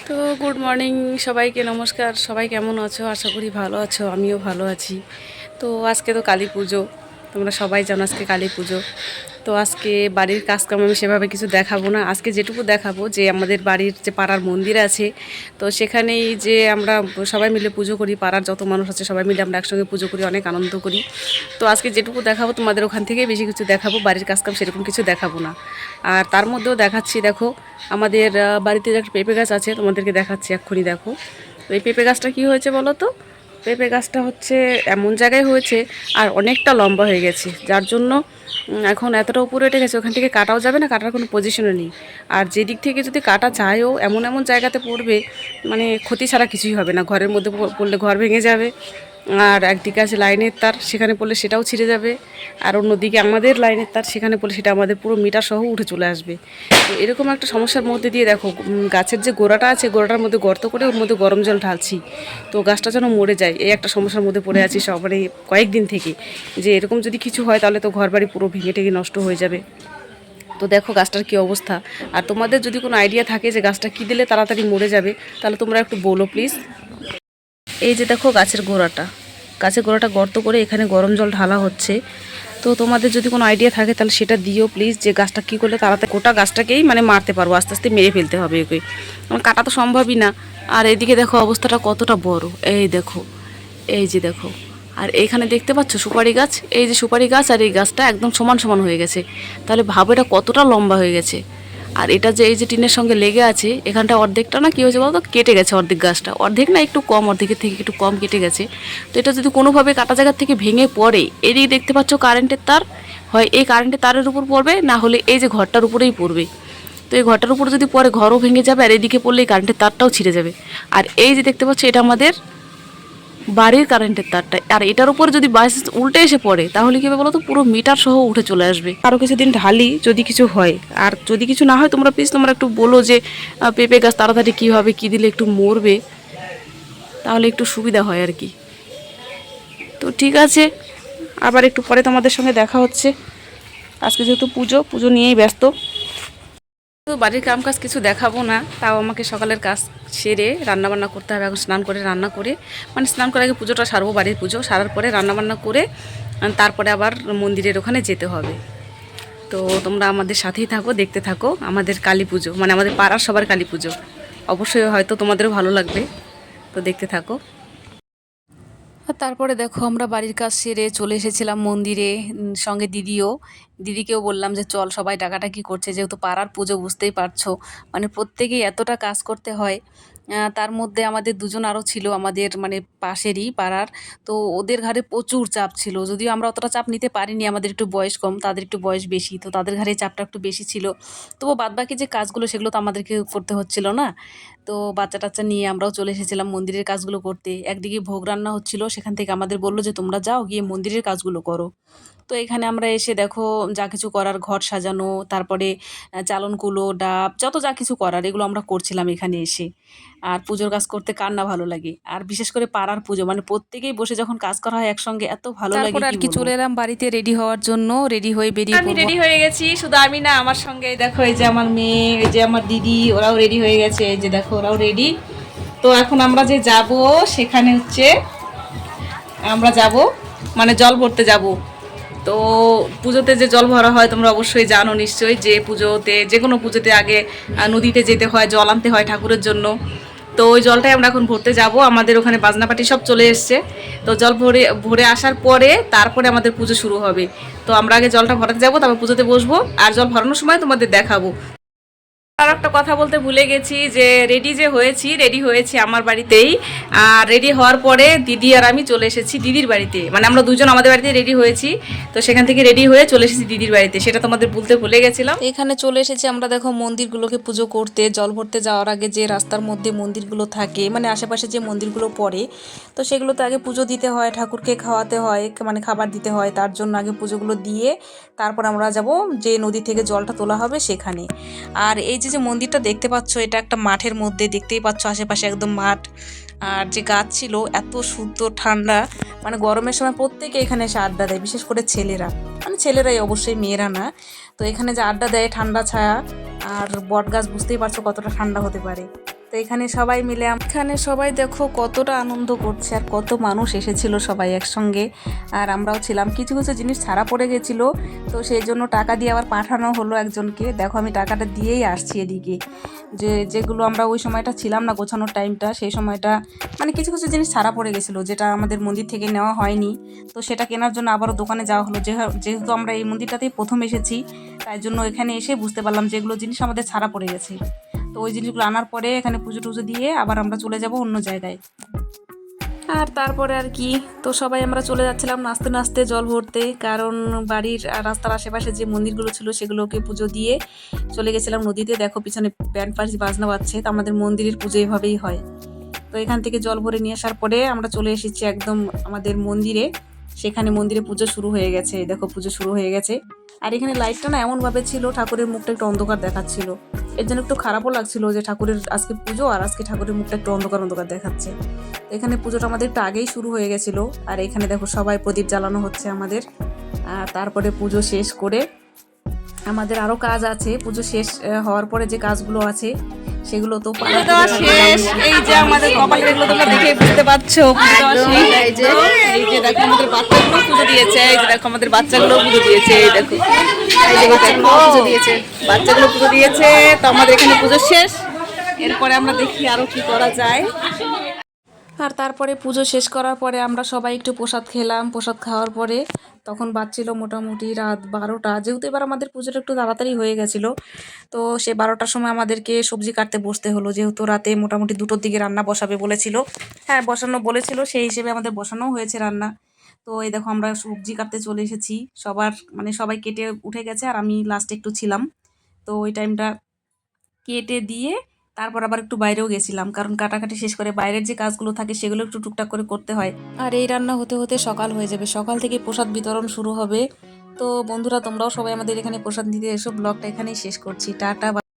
তো good morning সবাইকে, নমস্কার। সবাই কেমন আছো? আশা করি ভালো আছো, আমিও ভালো আছি। তো আজকে তো কালী পুজো, তোমরা সবাই জানো আজকে কালী পুজো। তো আজকে বাড়ির কাজকাম আমি সেভাবে কিছু দেখাবো না। আজকে যেটুকু দেখাবো যে আমাদের বাড়ির যে পাড়ার মন্দির আছে, তো সেখানেই যে আমরা সবাই মিলে পুজো করি, পাড়ার যত মানুষ আছে সবাই মিলে আমরা একসঙ্গে পুজো করি, অনেক আনন্দ করি। তো আজকে যেটুকু দেখাবো তোমাদের ওখান থেকেই বেশি কিছু দেখাবো, বাড়ির কাজকাম সেরকম কিছু দেখাবো না। আর তার মধ্যেও দেখাচ্ছি, দেখো আমাদের বাড়িতে যে একটা পেঁপে গাছ আছে, তোমাদেরকে দেখাচ্ছি এক্ষুনি। দেখো তো এই পেঁপে গাছটা কী হয়েছে বলো তো? পেঁপে গাছটা হচ্ছে এমন জায়গায় হয়েছে আর অনেকটা লম্বা হয়ে গেছে, যার জন্য এখন এতটা উপরে উঠে গেছে, ওখান থেকে কাটাও যাবে না, কাটার কোনো পজিশনে নেই। আর যেদিক থেকে যদি কাটা চায়ও এমন এমন জায়গাতে পড়বে, মানে ক্ষতি ছাড়া কিছুই হবে না। ঘরের মধ্যে পড়লে ঘর ভেঙে যাবে, আর একদিকে আছে লাইনের তার, সেখানে পড়লে সেটাও ছিঁড়ে যাবে। আর অন্যদিকে আমাদের লাইনের তার, সেখানে পড়লে সেটা আমাদের পুরো মিটার সহ উঠে চলে আসবে। তো এরকম একটা সমস্যার মধ্যে দিয়ে দেখো গাছের যে গোড়াটা আছে, গোড়াটার মধ্যে গর্ত করে ওর মধ্যে গরম জল ঢালছি, তো গাছটা যেন মরে যায়। এই একটা সমস্যার মধ্যে পড়ে আছি সবারই কয়েকদিন থেকে, যে এরকম যদি কিছু হয় তাহলে তো ঘর বাড়ি পুরো ভেঙে টেঙে নষ্ট হয়ে যাবে। তো দেখো গাছটার কী অবস্থা। আর তোমাদের যদি কোনো আইডিয়া থাকে যে গাছটা কী দিলে তাড়াতাড়ি মরে যাবে, তাহলে তোমরা একটু বলো প্লিজ। এই যে দেখো গাছের গোড়াটা গর্ত করে এখানে গরম জল ঢালা হচ্ছে। তো তোমাদের যদি কোনো আইডিয়া থাকে তাহলে সেটা দিও প্লিজ, যে গাছটা কী করলে তাড়াতাড়ি গোটা গাছটাকেই মানে মারতে পারবো, আস্তে আস্তে মেরে ফেলতে হবে ওকে, কাটা তো সম্ভবই না। আর এদিকে দেখো অবস্থাটা কতটা বড়, এই দেখো, এই যে দেখো। আর এইখানে দেখতে পাচ্ছ সুপারি গাছ, এই যে সুপারি গাছ আর এই গাছটা একদম সমান সমান হয়ে গেছে। তাহলে ভাবো এটা কতটা লম্বা হয়ে গেছে। আর এটা যে এই যে টিনের সঙ্গে লেগে আছে, এখানটা অর্ধেকটা না কী হয়েছে বলতো, কেটে গেছে অর্ধেক গাছটা, অর্ধেক না একটু কম, অর্ধেকের থেকে একটু কম কেটে গেছে। তো এটা যদি কোনোভাবে কাটা জায়গার থেকে ভেঙে পড়ে, এদিকে দেখতে পাচ্ছ কারেন্টের তার, হয় এই কারেন্টের তারের উপর পড়বে, না হলে এই যে ঘরটার উপরেই পড়বে। তো এই ঘরটার উপরে যদি পরে ঘরও ভেঙে যাবে, আর এদিকে পড়লে এই কারেন্টের তারটাও ছিঁড়ে যাবে। আর এই যে দেখতে পাচ্ছ এটা আমাদের বাড়ির কারেন্টের তারটা, আর এটার উপরে যদি বাস উল্টে এসে পড়ে তাহলে কী হবে বলো তো, পুরো মিটার সহ উঠে চলে আসবে। আরও কিছুদিন ঢালি যদি কিছু হয়, আর যদি কিছু না হয় তোমরা প্লিজ তোমরা একটু বলো যে পেঁপে গাছ তাড়াতাড়ি কী হবে, কী দিলে একটু মরবে, তাহলে একটু সুবিধা হয় আর কি। তো ঠিক আছে, আবার একটু পরে তোমাদের সঙ্গে দেখা হচ্ছে। আজকে যেহেতু পুজো, পুজো নিয়েই ব্যস্ত। তো বাড়ির কাম কাজ কিছু দেখাবো না, তাও আমাকে সকালের কাজ সেরে রান্নাবান্না করতে হবে। এখন স্নান করে রান্না করে, মানে স্নান করে আগে পুজোটা সারবো, বাড়ির পুজো সারার পরে রান্নাবান্না করে তারপরে আবার মন্দিরের ওখানে যেতে হবে। তো তোমরা আমাদের সাথেই থাকো, দেখতে থাকো আমাদের কালী পুজো, মানে আমাদের পাড়ার সবার কালী পুজো। অবশ্যই হয়তো তোমাদেরও ভালো লাগবে, তো দেখতে থাকো। আর তারপরে দেখো আমরা বাড়ির কাজ সেরে চলে এসেছিলাম মন্দিরে, সঙ্গে দিদিকেও বললাম যে চল, সবাই ডাকাডাকি করছে যেহেতু পাড়ার পুজো, বুঝতেই পারছো মানে প্রত্যেকেই এতটা কাজ করতে হয়। তার মধ্যে আমাদের দুজন আরও ছিল আমাদের মানে পাশেরই পাড়ার, তো ওদের ঘাড়ে প্রচুর চাপ ছিল। যদিও আমরা অতটা চাপ নিতে পারিনি, আমাদের একটু বয়স কম, তাদের একটু বয়স বেশি, তো তাদের ঘাড়ে চাপটা একটু বেশি ছিল। তবু বাদবাকি যে কাজগুলো সেগুলো তো আমাদেরকে করতে হচ্ছিল না। তো বাচ্চা টাচ্চা নিয়ে আমরাও চলে এসেছিলাম মন্দিরের কাজগুলো করতে। একদিকে ভোগ রান্না হচ্ছিল, সেখান থেকে আমাদের বললো যে তোমরা যাও গিয়ে মন্দিরের কাজগুলো করো। তো এখানে আমরা এসে দেখো যা কিছু করার, ঘর সাজানো, তারপরে চালন কুলো, ডাব, যত যা কিছু করার এগুলো আমরা করছিলাম এখানে এসে। আর পুজোর কাজ করতে কার না ভালো লাগে, আর বিশেষ করে পাড়ার পুজো মানে প্রত্যেকেই বসে যখন কাজ করা হয় একসঙ্গে, এত ভালো লাগে। তারপর আর কি চলে এলাম বাড়িতে রেডি হওয়ার জন্য, রেডি হয়ে বেরিয়ে আমি পড়বো। রেডি হয়ে গেছি, শুধু আমি না, আমার সঙ্গে এই দেখো এই যে আমার মেয়ে, এই যে আমার দিদি, ওরাও রেডি হয়ে গেছে, এই যে দেখো ওরাও রেডি। তো এখন আমরা যে যাব সেখানে হচ্ছে আমরা যাব মানে জল ভরতে যাব। তো পুজোতে যে জল ভরা হয় তোমরা অবশ্যই জানো নিশ্চয়ই, যে পুজোতে যে কোনো পুজোতে আগে নদীতে যেতে হয়, জল আনতে হয় ঠাকুরের জন্য। তো ওই জলটাই আমরা এখন ভরতে যাব। আমাদের ওখানে বাজনাপাটি সব চলে এসছে। তো জল ভরে ভরে আসার পরে তারপরে আমাদের পুজো শুরু হবে। তো আমরা আগে জলটা ভরাতে যাবো, তারপর পুজোতে বসবো, আর জল ভরানোর সময় তোমাদের দেখাবো। আর একটা কথা বলতে ভুলে গেছি, যে রেডি হয়েছি আমার বাড়িতেই। আর রেডি হওয়ার পরে দিদি আর আমি চলে এসেছি দিদির বাড়িতে, মানে আমরা দুজন আমাদের বাড়িতে রেডি হয়েছি, তো সেখান থেকে রেডি হয়ে চলে এসেছি দিদির বাড়িতে, সেটা তোমাদের বলতে ভুলে গেছিলাম। এখানে চলে এসেছি আমরা দেখো মন্দিরগুলোকে পুজো করতে। জল ভরতে যাওয়ার আগে যে রাস্তার মধ্যে মন্দিরগুলো থাকে, মানে আশেপাশে যে মন্দিরগুলো পড়ে, তো সেগুলোতে আগে পুজো দিতে হয়, ঠাকুরকে খাওয়াতে হয়, মানে খাবার দিতে হয়। তার জন্য আগে পুজোগুলো দিয়ে তারপর আমরা যাব যে নদী থেকে জলটা তোলা হবে সেখানে। আর এই যে যে মন্দিরটা দেখতে পাচ্ছ, এটা একটা মাঠের মধ্যে, দেখতেই পাচ্ছ আশেপাশে একদম মাঠ। আর যে গাছ ছিল এত শুদ্ধ ঠান্ডা, মানে গরমের সময় প্রত্যেকে এখানে এসে আড্ডা দেয়, বিশেষ করে ছেলেরা, মানে ছেলেরাই অবশ্যই, মেয়েরা না। তো এখানে যে আড্ডা দেয় ঠান্ডা ছায়া, আর বট গাছ বুঝতেই পারছো কতটা ঠান্ডা হতে পারে। তো তো এখানে সবাই মিলে এখানে সবাই দেখো কতটা আনন্দ করছে আর কত মানুষ এসেছিল সবাই একসঙ্গে। আর আমরাও ছিলাম, কিছু কিছু জিনিস ছাড়া পড়ে গেছিল, তো সেই জন্য টাকা দিয়ে আবার পাঠানো হলো একজনকে। দেখো আমি টাকাটা দিয়েই আসছি এদিকে, যেগুলো আমরা ওই সময়টা ছিলাম না গোছানোর টাইমটা, সেই সময়টা মানে কিছু কিছু জিনিস ছাড়া পড়ে গেছিলো যেটা আমাদের মন্দির থেকে নেওয়া হয়নি। তো সেটা কেনার জন্য আবারও দোকানে যাওয়া হলো। যেহেতু আমরা এই মন্দিরটাতেই প্রথম এসেছি, তাই জন্য এখানে এসে বুঝতে পারলাম যে এগুলো জিনিস আমাদের ছাড়া পড়ে গেছে। তো ওই জিনিসগুলো আনার পরে এখানে পুজো টুজো দিয়ে আবার আমরা চলে যাব অন্য জায়গায়। আর তারপরে আর কি, তো সবাই আমরা চলে যাচ্ছিলাম নাচতে নাচতে জল ভরতে, কারণ বাড়ির রাস্তার আশেপাশে যে মন্দিরগুলো ছিল সেগুলোকে পুজো দিয়ে চলে গেছিলাম নদীতে। দেখো পিছনে ব্যান্ড পার্টি বাজনা বাজছে, তো আমাদের মন্দিরের পুজো এভাবেই হয়। তো এখান থেকে জল ভরে নিয়ে আসার পরে আমরা চলে এসেছি একদম আমাদের মন্দিরে। সেখানে মন্দিরে পুজো শুরু হয়ে গেছে, দেখো পুজো শুরু হয়ে গেছে। আর এখানে লাইটটা না এমনভাবে ছিল, ঠাকুরের মুখটা একটু অন্ধকার দেখাচ্ছিল, এর জন্য একটু খারাপও লাগছিল যে ঠাকুরের আজকে পুজো আর আজকে ঠাকুরের মুখটা একটু অন্ধকার অন্ধকার দেখাচ্ছে। এখানে পুজোটা আমাদের একটু আগেই শুরু হয়ে গেছিলো। আর এখানে দেখো সবাই প্রদীপ জ্বালানো হচ্ছে আমাদের। আর তারপরে পুজো শেষ করে আমাদের আরও কাজ আছে, পুজো শেষ হওয়ার পরে যে কাজগুলো আছে সেগুলো তো পুজো দেওয়া শেষ। এই যে আমাদের কপালের এগুলো তোমরা দেখে বুঝতে পারছো পুজো দেওয়া শেষ। এই যে দেখো আমাদের বাচ্চাগুলো পুজো দিয়েছে, এই যে দেখো আমাদের বাচ্চাগুলো পুজো দিয়েছে, এই দেখো এই যে বাচ্চাগুলো পুজো দিয়েছে, বাচ্চাগুলো পুজো দিয়েছে। তো আমাদের এখানে পুজো শেষ, এরপরে আমরা দেখি আরো কি করা যায়। আর তারপরে পুজো শেষ করার পরে আমরা সবাই একটু প্রসাদ খেলাম। প্রসাদ খাওয়ার পরে তখন বাজছিল মোটামুটি রাত 12টা, যেহেতু এবার আমাদের পুজোটা একটু তাড়াতাড়ি হয়ে গেছিলো। তো সে 12টার সময় আমাদেরকে সবজি কাটতে বসতে হলো, যেহেতু রাতে মোটামুটি 2টোর দিকে রান্না বসাবে বলেছিল। হ্যাঁ বসানো বলেছিল, সেই হিসেবে আমাদের বসানোও হয়েছে রান্না। তো এই দেখো আমরা সবজি কাটতে চলে এসেছি, সবার মানে সবাই কেটে উঠে গেছে আর আমি লাস্টে একটু ছিলাম। তো ওই টাইমটা কেটে দিয়ে তারপর আবার একটু বাইরেও গেছিলাম, কারণ কাটাকাটি শেষ করে বাইরের যে কাজগুলো থাকে সেগুলো একটু টুকটাক করে করতে হয়। আর এই রান্না হতে হতে সকাল হয়ে যাবে, সকাল থেকে প্রসাদ বিতরণ শুরু হবে। তো বন্ধুরা তোমরাও সবাই আমাদের এখানে প্রসাদ দিতে এসো। ব্লগটা এখানেই শেষ করছি, টাটা।